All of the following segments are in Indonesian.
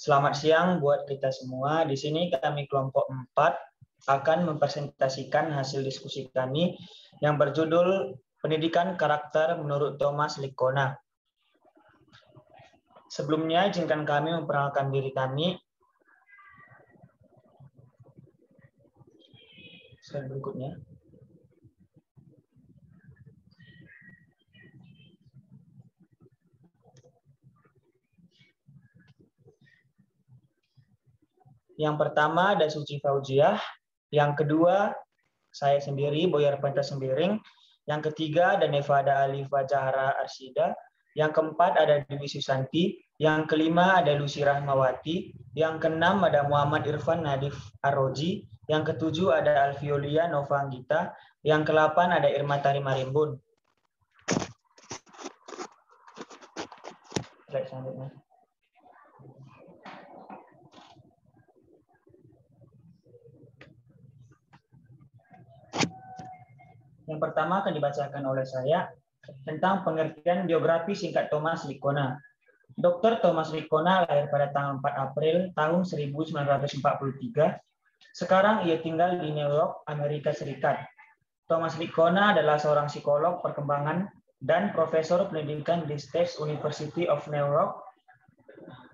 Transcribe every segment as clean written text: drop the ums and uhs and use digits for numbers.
Selamat siang buat kita semua. Di sini kami kelompok 4 akan mempresentasikan hasil diskusi kami yang berjudul Pendidikan Karakter menurut Thomas Liccona. Sebelumnya, izinkan kami memperkenalkan diri kami. Slide berikutnya. Yang pertama ada Suci Fauziah, yang kedua saya sendiri Boyar Penta Sembiring, yang ketiga ada Nevada Alifa Zahra Arsida, yang keempat ada Dewi Susanti, yang kelima ada Lucy Rahmawati, yang keenam ada Muhammad Irfan Nadif Aroji, yang ketujuh ada Alfiolia Nova Anggita, yang ke-8 ada Irma Tari Marimbun. Slide selanjutnya. Yang pertama akan dibacakan oleh saya tentang pengertian biografi singkat Thomas Liccona. Dr. Thomas Liccona lahir pada tanggal 4 April tahun 1943. Sekarang ia tinggal di New York, Amerika Serikat. Thomas Liccona adalah seorang psikolog perkembangan dan profesor pendidikan di State University of New York,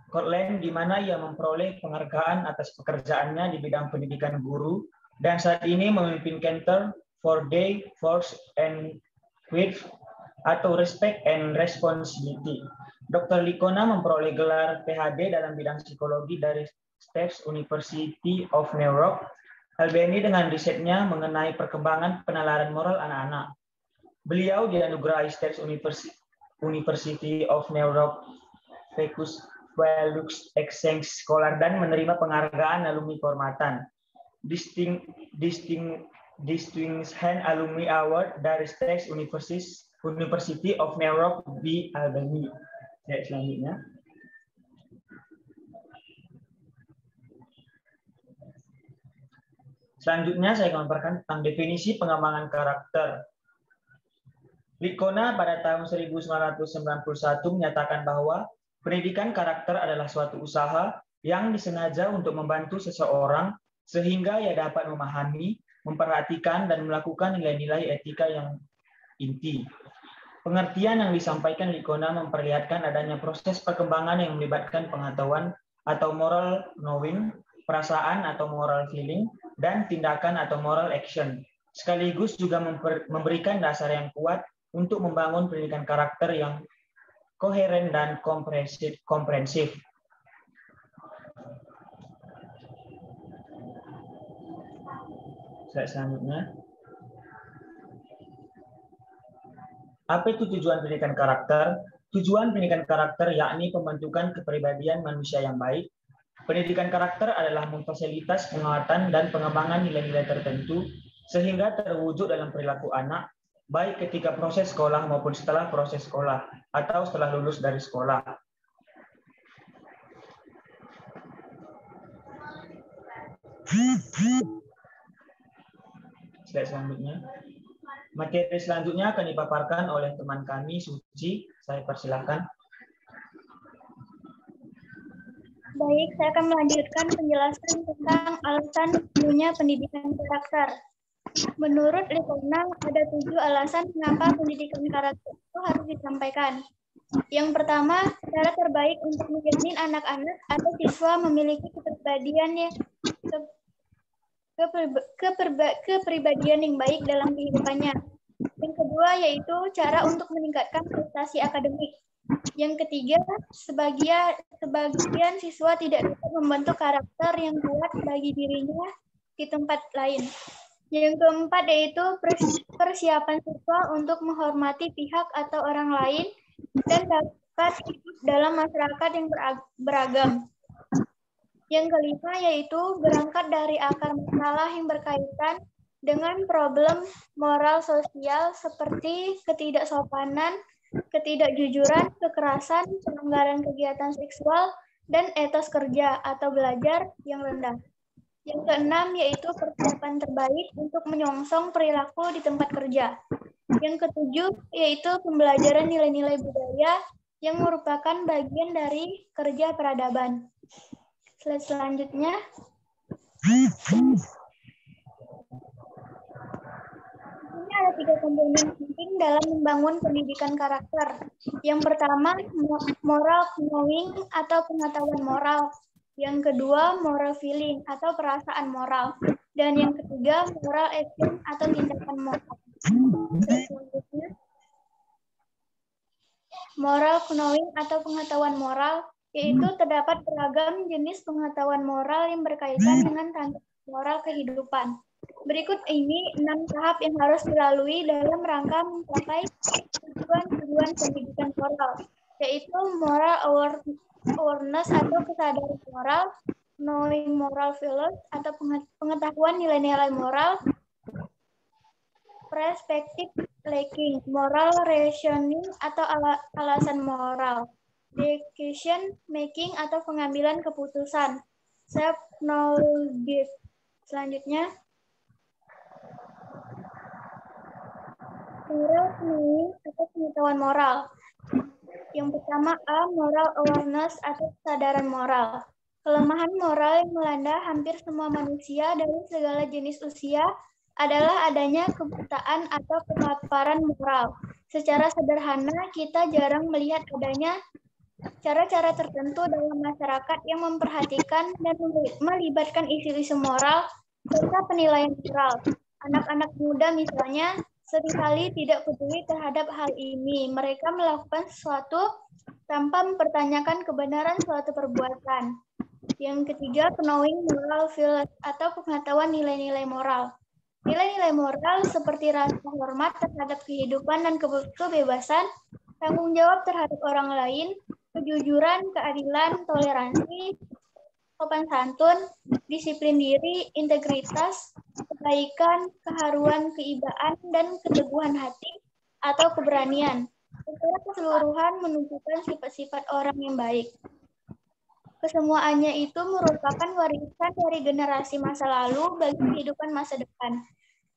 Scotland, di mana ia memperoleh penghargaan atas pekerjaannya di bidang pendidikan guru dan saat ini memimpin Center for Day Force and With atau Respect and Responsibility. Dr. Liccona memperoleh gelar PhD dalam bidang psikologi dari State University of New York, Albany, dengan risetnya mengenai perkembangan penalaran moral anak-anak. Beliau dianugerahi State University of New York Pecus Velux Exchange Scholar dan menerima penghargaan alumni kehormatan. Distinguished Alumni Award dari State University of New York di Albany. Selanjutnya. Selanjutnya saya akan memaparkan tentang definisi pengembangan karakter. Liccona pada tahun 1991 menyatakan bahwa pendidikan karakter adalah suatu usaha yang disengaja untuk membantu seseorang sehingga ia dapat memahami, memperhatikan, dan melakukan nilai-nilai etika yang inti. Pengertian yang disampaikan Liccona memperlihatkan adanya proses perkembangan yang melibatkan pengetahuan atau moral knowing, perasaan atau moral feeling, dan tindakan atau moral action. Sekaligus juga memberikan dasar yang kuat untuk membangun pendidikan karakter yang koheren dan komprehensif. Selanjutnya. Apa itu tujuan pendidikan karakter? Tujuan pendidikan karakter yakni pembentukan kepribadian manusia yang baik. Pendidikan karakter adalah memfasilitasi penguatan dan pengembangan nilai-nilai tertentu sehingga terwujud dalam perilaku anak, baik ketika proses sekolah maupun setelah proses sekolah atau setelah lulus dari sekolah. Slide selanjutnya. Materi selanjutnya akan dipaparkan oleh teman kami, Suci. Saya persilahkan. Baik, saya akan melanjutkan penjelasan tentang alasan perlunya pendidikan karakter. Menurut Liccona, ada 7 alasan mengapa pendidikan karakter itu harus disampaikan. Yang pertama, cara terbaik untuk menjamin anak-anak atau siswa memiliki kepribadian yang baik dalam kehidupannya. Yang kedua yaitu cara untuk meningkatkan prestasi akademik. Yang ketiga, sebagian siswa tidak dapat membentuk karakter yang kuat bagi dirinya di tempat lain. Yang keempat yaitu persiapan siswa untuk menghormati pihak atau orang lain dan dapat hidup dalam masyarakat yang beragam. Yang kelima yaitu berangkat dari akar masalah yang berkaitan dengan problem moral sosial seperti ketidaksopanan, ketidakjujuran, kekerasan, pelanggaran kegiatan seksual, dan etos kerja atau belajar yang rendah. Yang keenam yaitu persiapan terbaik untuk menyongsong perilaku di tempat kerja. Yang ketujuh yaitu pembelajaran nilai-nilai budaya yang merupakan bagian dari kerja peradaban. Slide selanjutnya. Ini ada 3 komponen penting dalam membangun pendidikan karakter. Yang pertama, moral knowing atau pengetahuan moral. Yang kedua, moral feeling atau perasaan moral. Dan yang ketiga, moral action atau tindakan moral. Selanjutnya, moral knowing atau pengetahuan moral, yaitu terdapat beragam jenis pengetahuan moral yang berkaitan dengan tantangan moral kehidupan. Berikut ini 6 tahap yang harus dilalui dalam rangka mencapai tujuan-tujuan pendidikan moral, yaitu moral awareness atau kesadaran moral, knowing moral values atau pengetahuan nilai-nilai moral, perspective taking, moral reasoning atau alasan moral, decision making atau pengambilan keputusan, self knowledge. Selanjutnya, moral knowing atau pengetahuan moral. Yang pertama A, moral awareness atau kesadaran moral. Kelemahan moral yang melanda hampir semua manusia dari segala jenis usia adalah adanya kebutaan atau kelaparan moral. Secara sederhana, kita jarang melihat adanya cara-cara tertentu dalam masyarakat yang memperhatikan dan melibatkan isu-isu moral serta penilaian moral. Anak-anak muda misalnya seringkali tidak peduli terhadap hal ini. Mereka melakukan sesuatu tanpa mempertanyakan kebenaran suatu perbuatan. Yang ketiga, knowing moral values atau pengetahuan nilai-nilai moral. Nilai-nilai moral seperti rasa hormat terhadap kehidupan dan kebebasan, tanggung jawab terhadap orang lain, kejujuran, keadilan, toleransi, sopan santun, disiplin diri, integritas, kebaikan, keharuan, keibaan, dan keteguhan hati atau keberanian. Secara keseluruhan menunjukkan sifat-sifat orang yang baik. Kesemuanya itu merupakan warisan dari generasi masa lalu bagi kehidupan masa depan.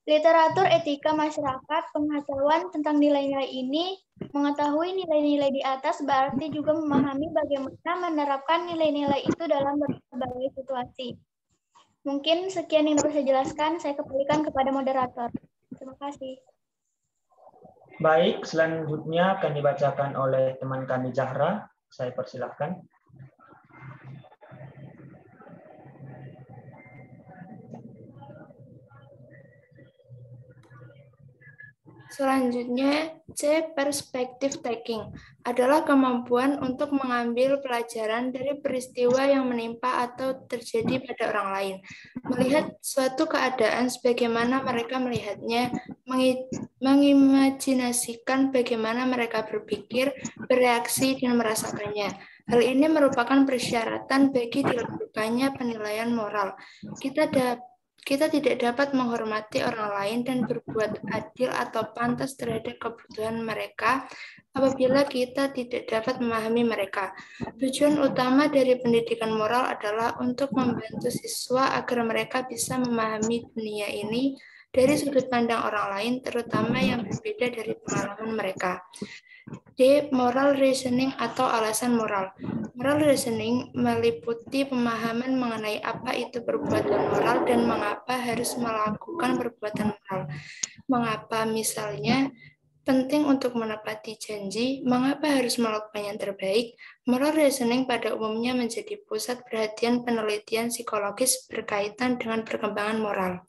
Literatur etika masyarakat, pengetahuan tentang nilai-nilai ini, mengetahui nilai-nilai di atas berarti juga memahami bagaimana menerapkan nilai-nilai itu dalam berbagai situasi. Mungkin sekian yang dapat saya jelaskan, saya kembalikan kepada moderator. Terima kasih. Baik, selanjutnya akan dibacakan oleh teman kami Zahra. Saya persilahkan. Selanjutnya, C. Perspective taking adalah kemampuan untuk mengambil pelajaran dari peristiwa yang menimpa atau terjadi pada orang lain. Melihat suatu keadaan sebagaimana mereka melihatnya, mengimajinasikan bagaimana mereka berpikir, bereaksi, dan merasakannya. Hal ini merupakan persyaratan bagi dilakukannya penilaian moral. Kita tidak dapat menghormati orang lain dan berbuat adil atau pantas terhadap kebutuhan mereka apabila kita tidak dapat memahami mereka. Tujuan utama dari pendidikan moral adalah untuk membantu siswa agar mereka bisa memahami dunia ini dari sudut pandang orang lain, terutama yang berbeda dari pengalaman mereka. D. Moral reasoning atau alasan moral. Moral reasoning meliputi pemahaman mengenai apa itu perbuatan moral dan mengapa harus melakukan perbuatan moral. Mengapa misalnya penting untuk menepati janji, mengapa harus melakukan yang terbaik. Moral reasoning pada umumnya menjadi pusat perhatian penelitian psikologis berkaitan dengan perkembangan moral.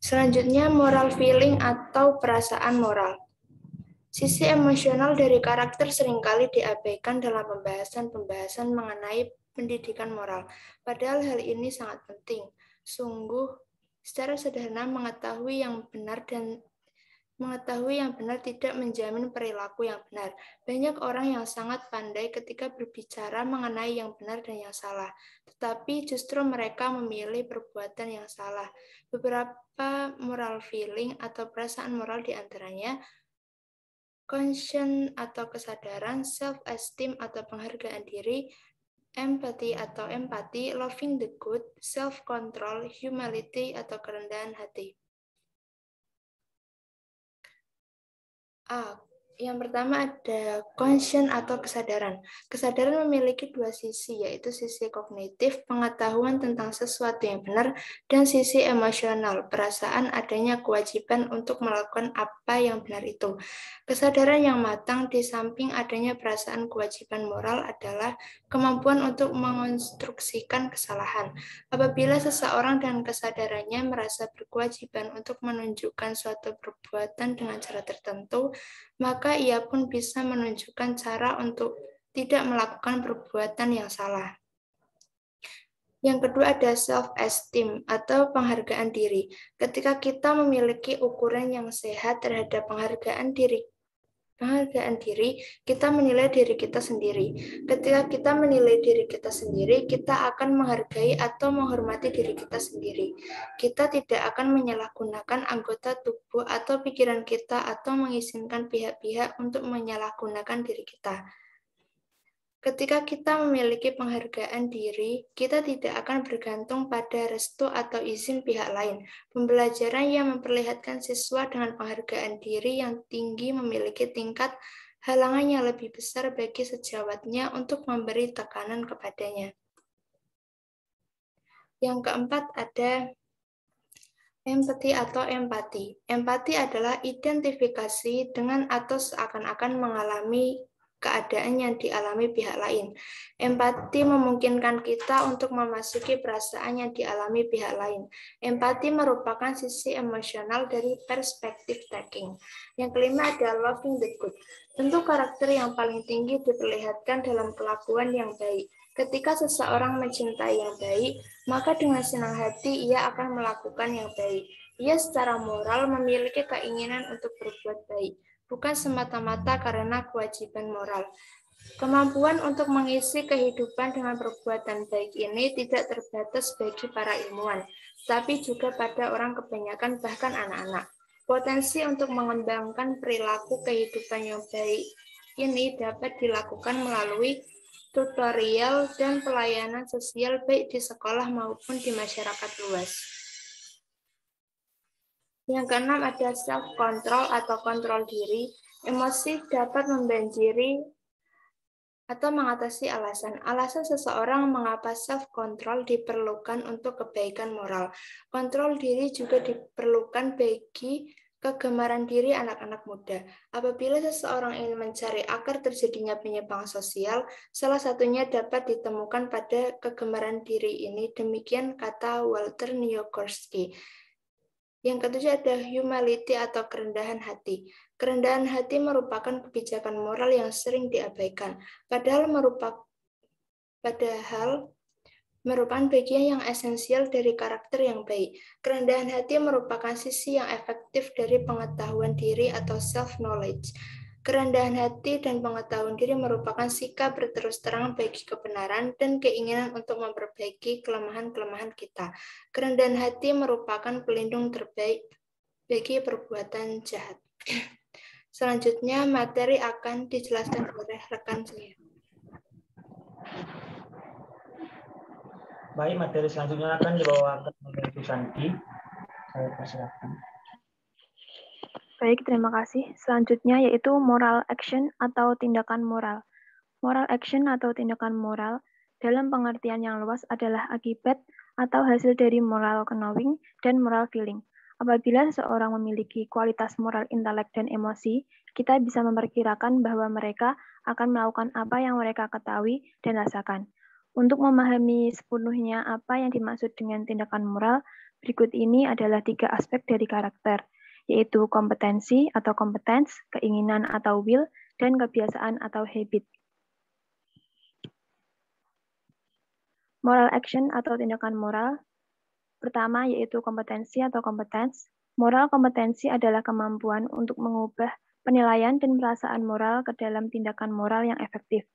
Selanjutnya, moral feeling atau perasaan moral. Sisi emosional dari karakter seringkali diabaikan dalam pembahasan-pembahasan mengenai pendidikan moral. Padahal hal ini sangat penting. Sungguh, secara sederhana mengetahui yang benar tidak menjamin perilaku yang benar. Banyak orang yang sangat pandai ketika berbicara mengenai yang benar dan yang salah, tetapi justru mereka memilih perbuatan yang salah. Beberapa moral feeling atau perasaan moral diantaranya conscience atau kesadaran, self-esteem atau penghargaan diri, empathy atau empati, loving the good, self-control, humility atau kerendahan hati. A. Yang pertama ada conscience atau kesadaran. Kesadaran memiliki dua sisi, yaitu sisi kognitif, pengetahuan tentang sesuatu yang benar, dan sisi emosional, perasaan adanya kewajiban untuk melakukan apa yang benar itu. Kesadaran yang matang di samping adanya perasaan kewajiban moral adalah kemampuan untuk mengonstruksikan kesalahan. Apabila seseorang dengan kesadarannya merasa berkewajiban untuk menunjukkan suatu perbuatan dengan cara tertentu, maka ia pun bisa menunjukkan cara untuk tidak melakukan perbuatan yang salah. Yang kedua ada self-esteem atau penghargaan diri. Ketika kita memiliki ukuran yang sehat terhadap penghargaan diri, kita menilai diri kita sendiri. Ketika kita menilai diri kita sendiri, kita akan menghargai atau menghormati diri kita sendiri. Kita tidak akan menyalahgunakan anggota tubuh atau pikiran kita atau mengizinkan pihak-pihak untuk menyalahgunakan diri kita. Ketika kita memiliki penghargaan diri, kita tidak akan bergantung pada restu atau izin pihak lain. Pembelajaran yang memperlihatkan siswa dengan penghargaan diri yang tinggi memiliki tingkat halangan yang lebih besar bagi sejawatnya untuk memberi tekanan kepadanya. Yang keempat ada empati atau empati. Empati adalah identifikasi dengan atau seakan-akan mengalami keadaan yang dialami pihak lain. Empati memungkinkan kita untuk memasuki perasaan yang dialami pihak lain. Empati merupakan sisi emosional dari perspektif taking. Yang kelima adalah loving the good. Tentu karakter yang paling tinggi diperlihatkan dalam kelakuan yang baik. Ketika seseorang mencintai yang baik, maka dengan senang hati ia akan melakukan yang baik. Ia secara moral memiliki keinginan untuk berbuat baik, bukan semata-mata karena kewajiban moral. Kemampuan untuk mengisi kehidupan dengan perbuatan baik ini tidak terbatas bagi para ilmuwan, tapi juga pada orang kebanyakan, bahkan anak-anak. Potensi untuk mengembangkan perilaku kehidupan yang baik ini dapat dilakukan melalui tutorial dan pelayanan sosial baik di sekolah maupun di masyarakat luas. Yang keenam ada self-control atau kontrol diri. Emosi dapat membanjiri atau mengatasi alasan. Alasan seseorang mengapa self-control diperlukan untuk kebaikan moral. Kontrol diri juga diperlukan bagi kegemaran diri anak-anak muda. Apabila seseorang ingin mencari akar terjadinya penyimpangan sosial, salah satunya dapat ditemukan pada kegemaran diri ini. Demikian kata Walter Nowakowski. Yang ketujuh ada humility atau kerendahan hati. Kerendahan hati merupakan kebijakan moral yang sering diabaikan, padahal merupakan bagian yang esensial dari karakter yang baik. Kerendahan hati merupakan sisi yang efektif dari pengetahuan diri atau self-knowledge. Kerendahan hati dan pengetahuan diri merupakan sikap berterus terang bagi kebenaran dan keinginan untuk memperbaiki kelemahan-kelemahan kita. Kerendahan hati merupakan pelindung terbaik bagi perbuatan jahat. Selanjutnya, materi akan dijelaskan oleh rekan saya. Baik, materi selanjutnya akan dibawakan oleh Bu Santi. Saya persilakan. Baik, terima kasih. Selanjutnya yaitu moral action atau tindakan moral. Moral action atau tindakan moral dalam pengertian yang luas adalah akibat atau hasil dari moral knowing dan moral feeling. Apabila seseorang memiliki kualitas moral intelek dan emosi, kita bisa memperkirakan bahwa mereka akan melakukan apa yang mereka ketahui dan rasakan. Untuk memahami sepenuhnya apa yang dimaksud dengan tindakan moral, berikut ini adalah 3 aspek dari karakter, yaitu kompetensi atau competence, keinginan atau will, dan kebiasaan atau habit. Moral action atau tindakan moral, pertama yaitu kompetensi atau competence. Moral kompetensi adalah kemampuan untuk mengubah penilaian dan perasaan moral ke dalam tindakan moral yang efektif.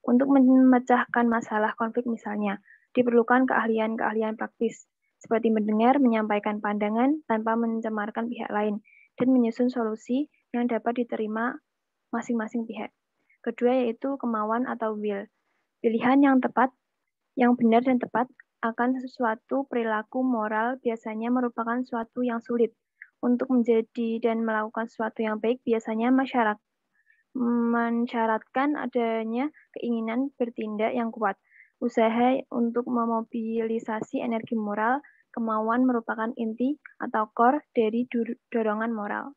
Untuk memecahkan masalah konflik misalnya, diperlukan keahlian-keahlian praktis, seperti mendengar, menyampaikan pandangan tanpa mencemarkan pihak lain, dan menyusun solusi yang dapat diterima masing-masing pihak. Kedua yaitu kemauan atau will. Pilihan yang tepat, yang benar dan tepat akan sesuatu perilaku moral biasanya merupakan suatu yang sulit. Untuk menjadi dan melakukan sesuatu yang baik biasanya mensyaratkan adanya keinginan bertindak yang kuat. Usaha untuk memobilisasi energi moral, kemauan merupakan inti atau core dari dorongan moral.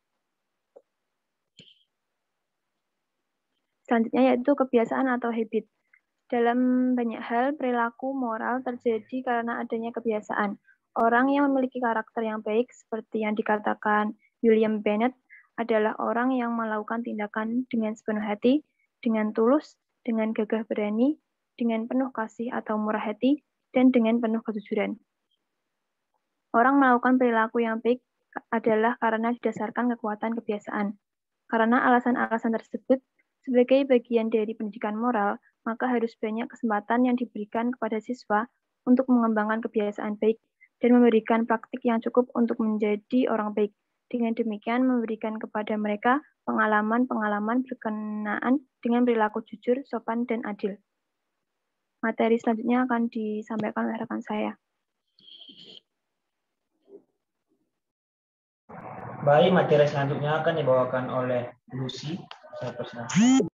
Selanjutnya yaitu kebiasaan atau habit. Dalam banyak hal, perilaku moral terjadi karena adanya kebiasaan. Orang yang memiliki karakter yang baik, seperti yang dikatakan William Bennett, adalah orang yang melakukan tindakan dengan sepenuh hati, dengan tulus, dengan gagah berani, dengan penuh kasih atau murah hati, dan dengan penuh kejujuran. Orang melakukan perilaku yang baik adalah karena didasarkan kekuatan kebiasaan. Karena alasan-alasan tersebut, sebagai bagian dari pendidikan moral, maka harus banyak kesempatan yang diberikan kepada siswa untuk mengembangkan kebiasaan baik dan memberikan praktik yang cukup untuk menjadi orang baik. Dengan demikian, memberikan kepada mereka pengalaman-pengalaman berkenaan dengan perilaku jujur, sopan, dan adil. Materi selanjutnya akan disampaikan oleh rekan saya. Baik, materi selanjutnya akan dibawakan oleh Lucy. Saya persilakan.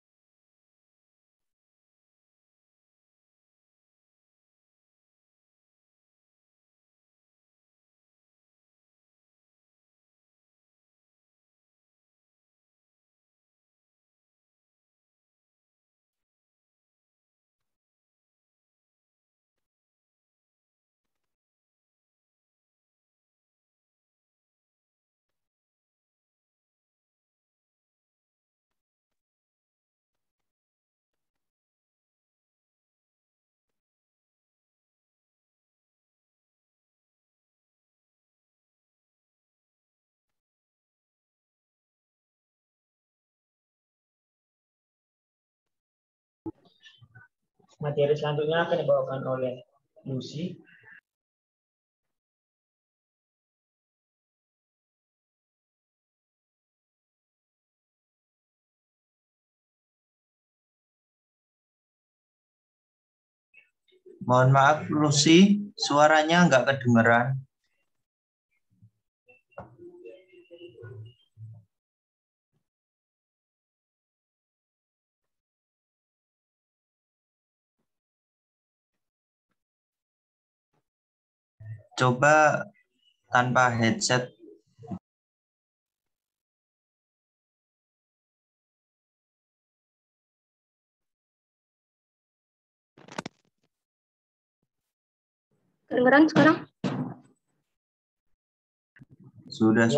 Materi selanjutnya akan dibawakan oleh Lucy. Mohon maaf, Lucy, suaranya nggak kedengeran. Coba tanpa headset. Kedengeran sekarang? Sudah.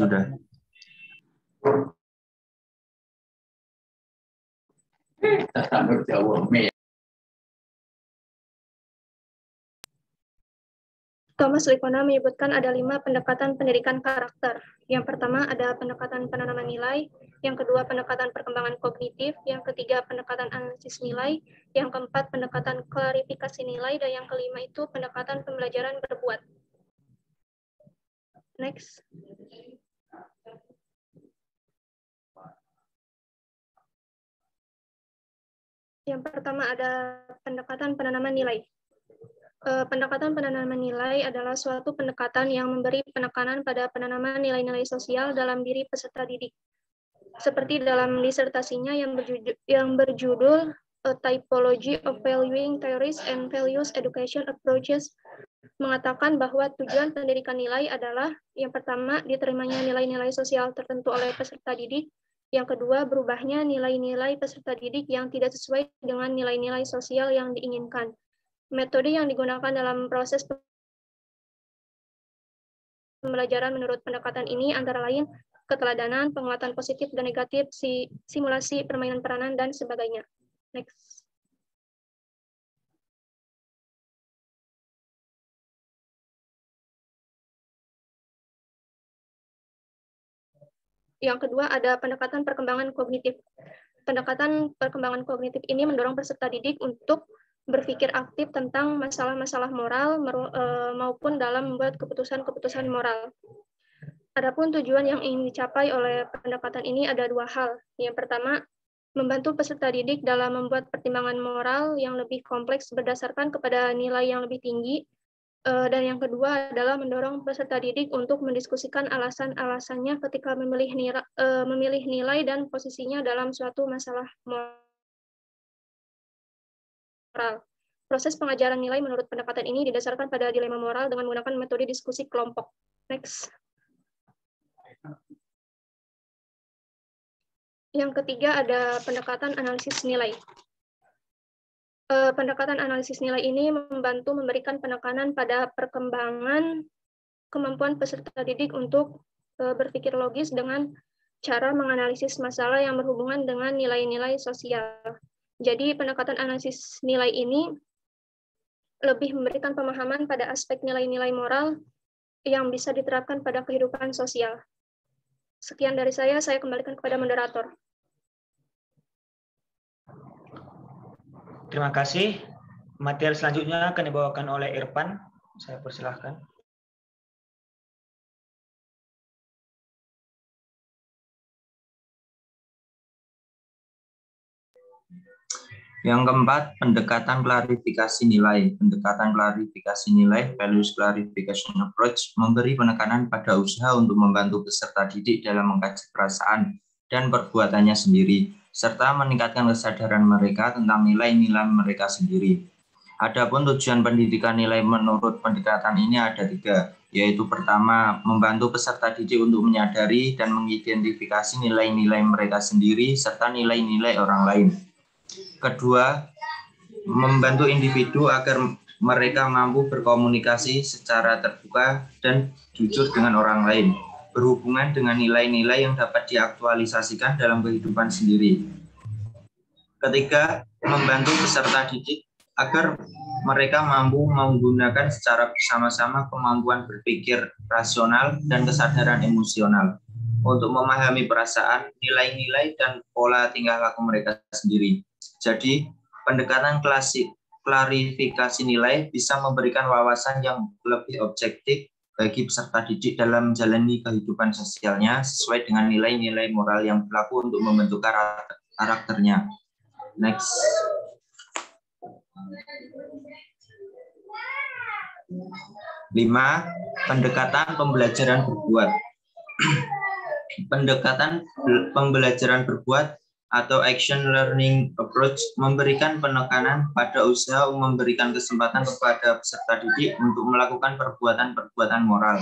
Thomas Lickona menyebutkan ada 5 pendekatan pendidikan karakter. Yang pertama ada pendekatan penanaman nilai, yang kedua pendekatan perkembangan kognitif, yang ketiga pendekatan analisis nilai, yang keempat pendekatan klarifikasi nilai, dan yang kelima itu pendekatan pembelajaran berbuat. Next. Yang pertama ada pendekatan penanaman nilai. Pendekatan penanaman nilai adalah suatu pendekatan yang memberi penekanan pada penanaman nilai-nilai sosial dalam diri peserta didik. Seperti dalam disertasinya yang berjudul A Typology of Valuing Theories and Values Education Approaches, mengatakan bahwa tujuan pendidikan nilai adalah yang pertama, diterimanya nilai-nilai sosial tertentu oleh peserta didik, yang kedua, berubahnya nilai-nilai peserta didik yang tidak sesuai dengan nilai-nilai sosial yang diinginkan. Metode yang digunakan dalam proses pembelajaran menurut pendekatan ini antara lain keteladanan, penguatan positif dan negatif, simulasi permainan peranan, dan sebagainya. Next. Yang kedua ada pendekatan perkembangan kognitif. Pendekatan perkembangan kognitif ini mendorong peserta didik untuk berpikir aktif tentang masalah-masalah moral maupun dalam membuat keputusan-keputusan moral. Adapun tujuan yang ingin dicapai oleh pendekatan ini ada 2 hal. Yang pertama, membantu peserta didik dalam membuat pertimbangan moral yang lebih kompleks berdasarkan kepada nilai yang lebih tinggi, Dan yang kedua adalah mendorong peserta didik untuk mendiskusikan alasan-alasannya ketika memilih nilai dan posisinya dalam suatu masalah moral. Proses pengajaran nilai menurut pendekatan ini didasarkan pada dilema moral dengan menggunakan metode diskusi kelompok. Next. Yang ketiga ada pendekatan analisis nilai. Pendekatan analisis nilai ini membantu memberikan penekanan pada perkembangan kemampuan peserta didik untuk berpikir logis dengan cara menganalisis masalah yang berhubungan dengan nilai-nilai sosial. Jadi pendekatan analisis nilai ini lebih memberikan pemahaman pada aspek nilai-nilai moral yang bisa diterapkan pada kehidupan sosial. Sekian dari saya kembalikan kepada moderator. Terima kasih. Materi selanjutnya akan dibawakan oleh Irfan. Saya persilahkan. Yang keempat, pendekatan klarifikasi nilai. Pendekatan klarifikasi nilai, values clarification approach, memberi penekanan pada usaha untuk membantu peserta didik dalam mengkaji perasaan dan perbuatannya sendiri, serta meningkatkan kesadaran mereka tentang nilai-nilai mereka sendiri. Adapun tujuan pendidikan nilai menurut pendekatan ini ada 3, yaitu pertama, membantu peserta didik untuk menyadari dan mengidentifikasi nilai-nilai mereka sendiri serta nilai-nilai orang lain. Kedua, membantu individu agar mereka mampu berkomunikasi secara terbuka dan jujur dengan orang lain, berhubungan dengan nilai-nilai yang dapat diaktualisasikan dalam kehidupan sendiri. Ketiga, membantu peserta didik agar mereka mampu menggunakan secara bersama-sama kemampuan berpikir rasional dan kesadaran emosional untuk memahami perasaan, nilai-nilai, dan pola tingkah laku mereka sendiri. Jadi, pendekatan klarifikasi nilai bisa memberikan wawasan yang lebih objektif bagi peserta didik dalam menjalani kehidupan sosialnya sesuai dengan nilai-nilai moral yang berlaku untuk membentuk karakternya. Next. Lima, pendekatan pembelajaran berbuat. Pendekatan pembelajaran berbuat atau action learning approach memberikan penekanan pada usaha memberikan kesempatan kepada peserta didik untuk melakukan perbuatan-perbuatan moral,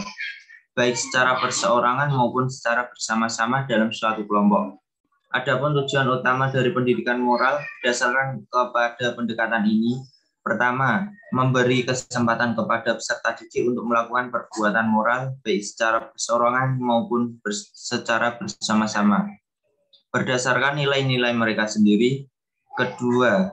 baik secara perseorangan maupun secara bersama-sama dalam suatu kelompok. Adapun tujuan utama dari pendidikan moral berdasarkan kepada pendekatan ini, pertama, memberi kesempatan kepada peserta didik untuk melakukan perbuatan moral baik secara perseorangan maupun secara bersama-sama berdasarkan nilai-nilai mereka sendiri. Kedua,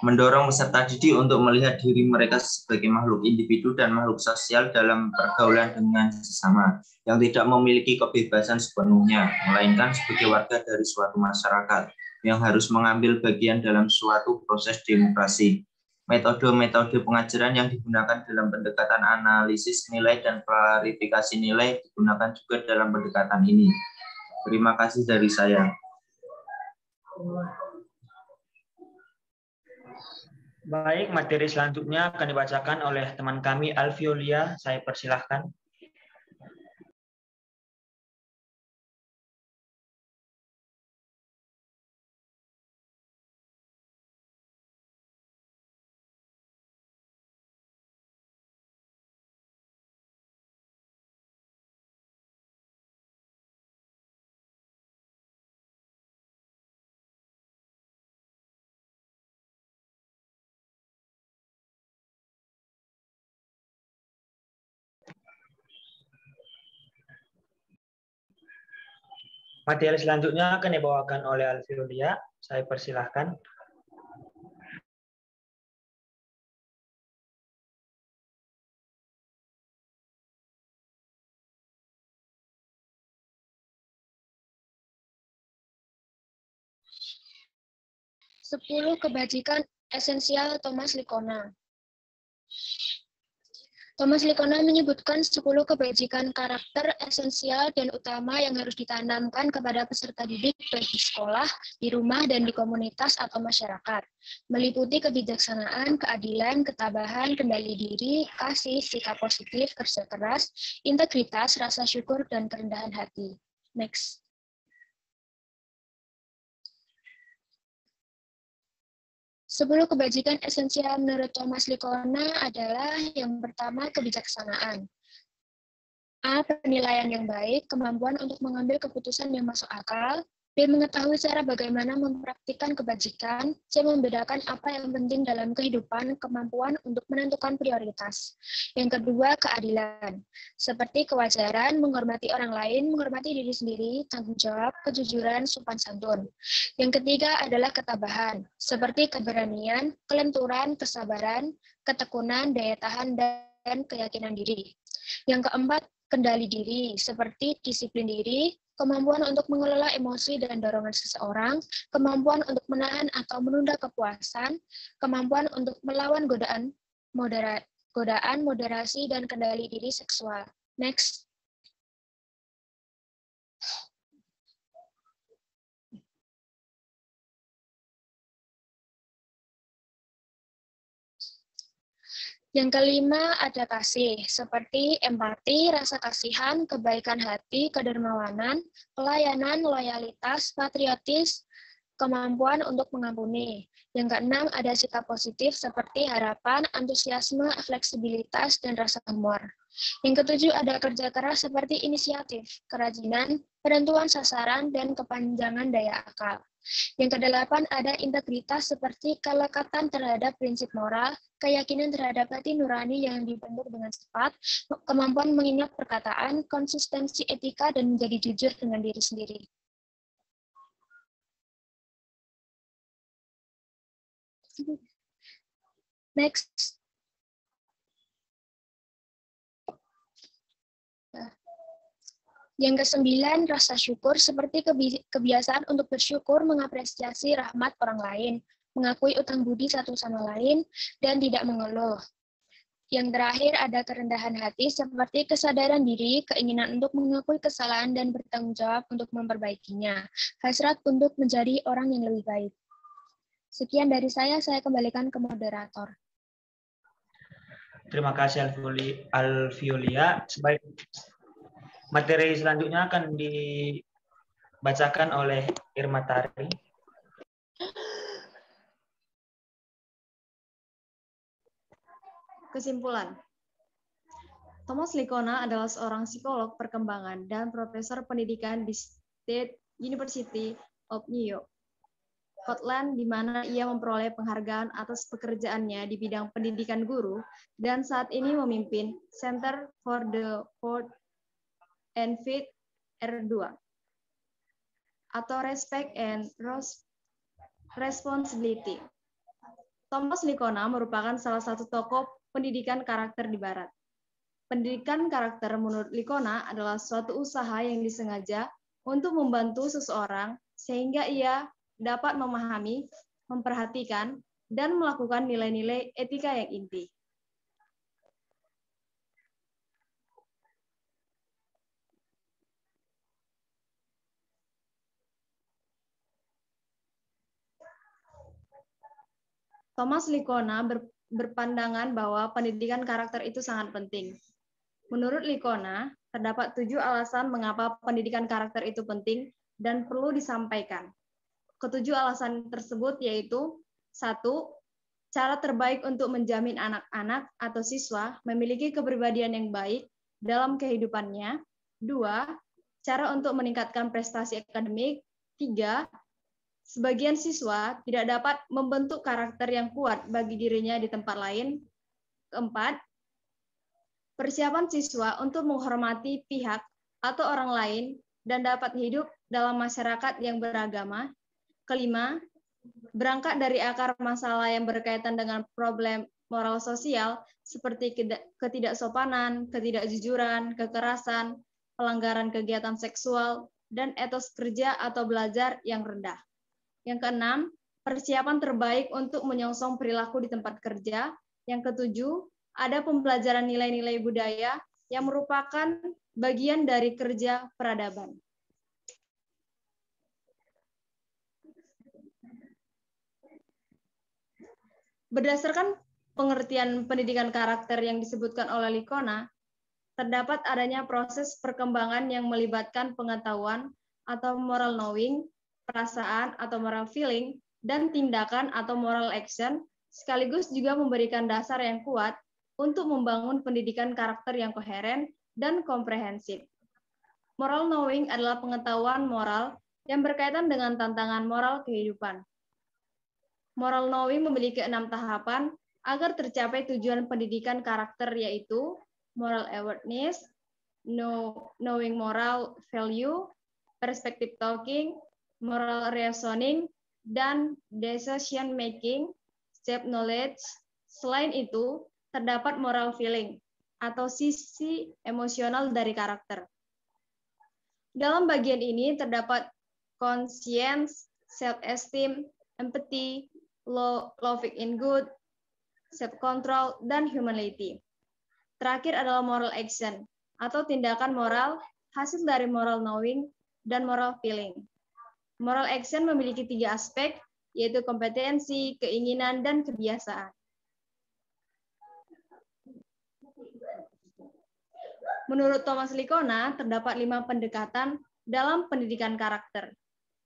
mendorong peserta didik untuk melihat diri mereka sebagai makhluk individu dan makhluk sosial dalam pergaulan dengan sesama, yang tidak memiliki kebebasan sepenuhnya, melainkan sebagai warga dari suatu masyarakat yang harus mengambil bagian dalam suatu proses demokrasi. Metode-metode pengajaran yang digunakan dalam pendekatan analisis nilai dan klarifikasi nilai digunakan juga dalam pendekatan ini. Terima kasih dari saya. Baik, materi selanjutnya akan dibacakan oleh teman kami Alfiolia. Saya persilahkan. Materi selanjutnya akan dibawakan oleh Alfiolia. Saya persilahkan. Sepuluh kebajikan esensial Thomas Likona. Thomas Likona menyebutkan 10 kebajikan karakter esensial dan utama yang harus ditanamkan kepada peserta didik baik di sekolah, di rumah, dan di komunitas atau masyarakat. Meliputi kebijaksanaan, keadilan, ketabahan, kendali diri, kasih, sikap positif, kerja keras, integritas, rasa syukur, dan kerendahan hati. Next. Sepuluh kebajikan esensial menurut Thomas Likona adalah yang pertama kebijaksanaan. A. Penilaian yang baik, kemampuan untuk mengambil keputusan yang masuk akal. B. Mengetahui cara bagaimana mempraktikkan kebajikan. C. Membedakan apa yang penting dalam kehidupan, kemampuan untuk menentukan prioritas. Yang kedua, keadilan. Seperti kewajaran, menghormati orang lain, menghormati diri sendiri, tanggung jawab, kejujuran, sopan santun. Yang ketiga adalah ketabahan. Seperti keberanian, kelenturan, kesabaran, ketekunan, daya tahan, dan keyakinan diri. Yang keempat, kendali diri, seperti disiplin diri, kemampuan untuk mengelola emosi dan dorongan seseorang, kemampuan untuk menahan atau menunda kepuasan, kemampuan untuk melawan godaan, moderasi, dan kendali diri seksual. Next. Yang kelima ada kasih, seperti empati, rasa kasihan, kebaikan hati, kedermawanan, pelayanan, loyalitas, patriotis, kemampuan untuk mengampuni. Yang keenam ada sikap positif seperti harapan, antusiasme, fleksibilitas, dan rasa humor. Yang ketujuh ada kerja keras seperti inisiatif, kerajinan, penentuan sasaran, dan kepanjangan daya akal. Yang kedelapan ada integritas seperti kelekatan terhadap prinsip moral, keyakinan terhadap hati nurani yang dibentuk dengan cepat, kemampuan mengingat perkataan, konsistensi etika, dan menjadi jujur dengan diri sendiri. Next. Yang kesembilan, rasa syukur seperti kebiasaan untuk bersyukur, mengapresiasi rahmat orang lain, mengakui utang budi satu sama lain, dan tidak mengeluh. Yang terakhir ada kerendahan hati seperti kesadaran diri, keinginan untuk mengakui kesalahan dan bertanggung jawab untuk memperbaikinya, hasrat untuk menjadi orang yang lebih baik. Sekian dari saya kembalikan ke moderator. Terima kasih Alfiolia. Materi selanjutnya akan dibacakan oleh Irma Tari. Kesimpulan. Thomas Likona adalah seorang psikolog perkembangan dan profesor pendidikan di State University of New York, Scotland, di mana ia memperoleh penghargaan atas pekerjaannya di bidang pendidikan guru dan saat ini memimpin Center for the Fourth and Fifth R2 atau Respect and Responsibility. Thomas Likona merupakan salah satu tokoh pendidikan karakter di Barat. Pendidikan karakter menurut Likona adalah suatu usaha yang disengaja untuk membantu seseorang sehingga ia dapat memahami, memperhatikan, dan melakukan nilai-nilai etika yang inti. Thomas Likona berpandangan bahwa pendidikan karakter itu sangat penting. Menurut Likona, terdapat 7 alasan mengapa pendidikan karakter itu penting dan perlu disampaikan. Ketujuh alasan tersebut yaitu 1. Cara terbaik untuk menjamin anak-anak atau siswa memiliki kepribadian yang baik dalam kehidupannya. 2. Cara untuk meningkatkan prestasi akademik. 3. Sebagian siswa tidak dapat membentuk karakter yang kuat bagi dirinya di tempat lain. 4. Persiapan siswa untuk menghormati pihak atau orang lain dan dapat hidup dalam masyarakat yang beragama. 5. Berangkat dari akar masalah yang berkaitan dengan problem moral sosial seperti ketidaksopanan, ketidakjujuran, kekerasan, pelanggaran kegiatan seksual, dan etos kerja atau belajar yang rendah. Yang keenam, persiapan terbaik untuk menyongsong perilaku di tempat kerja. Yang ketujuh, ada pembelajaran nilai-nilai budaya yang merupakan bagian dari kerja peradaban. Berdasarkan pengertian pendidikan karakter yang disebutkan oleh Licona, terdapat adanya proses perkembangan yang melibatkan pengetahuan atau moral knowing, perasaan atau moral feeling, dan tindakan atau moral action, sekaligus juga memberikan dasar yang kuat untuk membangun pendidikan karakter yang koheren dan komprehensif. Moral knowing adalah pengetahuan moral yang berkaitan dengan tantangan moral kehidupan. Moral knowing memiliki 6 tahapan agar tercapai tujuan pendidikan karakter, yaitu moral awareness, knowing moral value, perspective talking, moral reasoning, dan decision making, self knowledge. Selain itu, terdapat moral feeling atau sisi emosional dari karakter. Dalam bagian ini terdapat conscience, self-esteem, empathy, loving in good, self-control, dan humility. Terakhir adalah moral action, atau tindakan moral hasil dari moral knowing dan moral feeling. Moral action memiliki 3 aspek, yaitu kompetensi, keinginan, dan kebiasaan. Menurut Thomas Licona, terdapat 5 pendekatan dalam pendidikan karakter,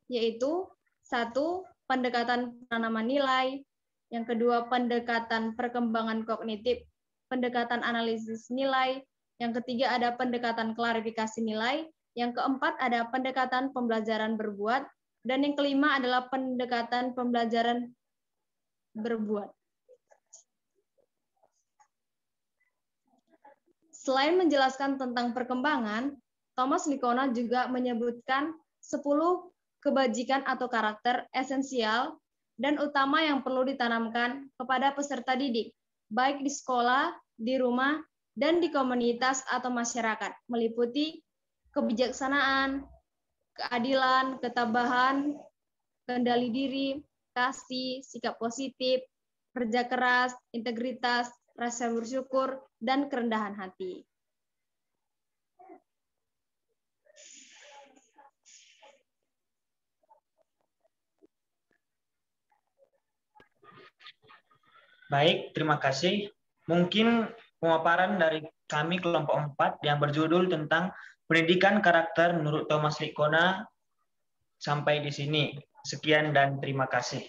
yaitu 1. Pendekatan penanaman nilai, yang kedua pendekatan perkembangan kognitif, pendekatan analisis nilai, yang ketiga ada pendekatan klarifikasi nilai, yang keempat ada pendekatan pembelajaran berbuat, dan yang kelima adalah pendekatan pembelajaran berbuat. Selain menjelaskan tentang perkembangan, Thomas Licona juga menyebutkan 10 kebajikan atau karakter esensial dan utama yang perlu ditanamkan kepada peserta didik, baik di sekolah, di rumah, dan di komunitas atau masyarakat, meliputi kebijaksanaan, keadilan, ketabahan, kendali diri, kasih, sikap positif, kerja keras, integritas, rasa bersyukur, dan kerendahan hati. Baik, terima kasih. Mungkin pemaparan dari kami kelompok 4 yang berjudul tentang pendidikan karakter menurut Thomas Licona sampai di sini. Sekian dan terima kasih.